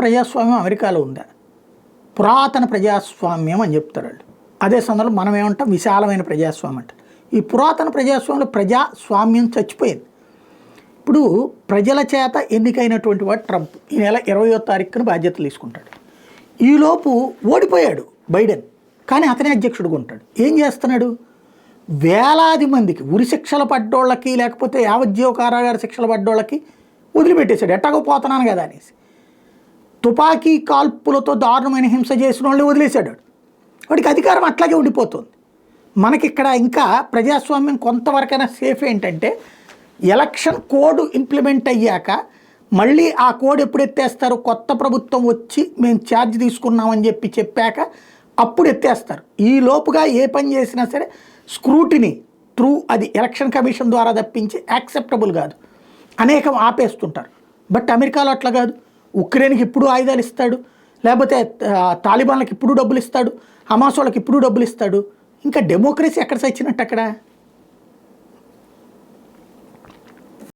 ప్రజాస్వామ్యం అమెరికాలో ఉందా? పురాతన ప్రజాస్వామ్యం అని చెప్తారు వాళ్ళు. అదే సందర్భంలో మనం ఏమంటాం విశాలమైన ప్రజాస్వామ్యం అంటారు. ఈ పురాతన ప్రజాస్వామ్యంలో ప్రజాస్వామ్యం చచ్చిపోయింది. ఇప్పుడు ప్రజల చేత ఎన్నికైనటువంటి వాడు ట్రంప్ ఈ నెల 20వ తారీఖున బాధ్యతలు తీసుకుంటాడు. ఈలోపు ఓడిపోయాడు బైడెన్, కానీ అతనే అధ్యక్షుడిగా ఉంటాడు. ఏం చేస్తున్నాడు? వేలాది మందికి ఉరిశిక్షలు పడ్డోళ్ళకి లేకపోతే యావజ్జీవ కారాగార శిక్షలు పడ్డోళ్ళకి వదిలిపెట్టేశాడు. ఎట్టాగో పోతున్నాను కదా అనేసి. తుపాకీ కాల్పులతో దారుణమైన హింస చేసిన వాళ్ళు వదిలేశాడు. వాడికి అధికారం అట్లాగే ఉండిపోతుంది. మనకిక్కడ ఇంకా ప్రజాస్వామ్యం కొంతవరకైనా సేఫ్ ఏంటంటే ఎలక్షన్ కోడ్ ఇంప్లిమెంట్ అయ్యాక మళ్ళీ ఆ కోడ్ ఎప్పుడు ఎత్తేస్తారో, కొత్త ప్రభుత్వం వచ్చి మేము ఛార్జ్ తీసుకున్నామని చెప్పాక అప్పుడు ఎత్తేస్తారు. ఈ లోపుగా ఏ పని చేసినా సరే స్క్రూటినీ త్రూ అది ఎలక్షన్ కమిషన్ ద్వారా తప్పించి యాక్సెప్టబుల్ కాదు, అనేకం ఆపేస్తుంటారు. బట్ అమెరికాలో అట్లా కాదు. ఉక్రెయిన్కి ఇప్పుడు ఆయుధాలు ఇస్తాడు, లేకపోతే తాలిబాన్లకు ఇప్పుడు డబ్బులు ఇస్తాడు, హమాస్ వాళ్ళకి ఇప్పుడు డబ్బులు ఇస్తాడు. ఇంకా డెమోక్రసీ ఎక్కడ సచ్చినట్టు అక్కడ.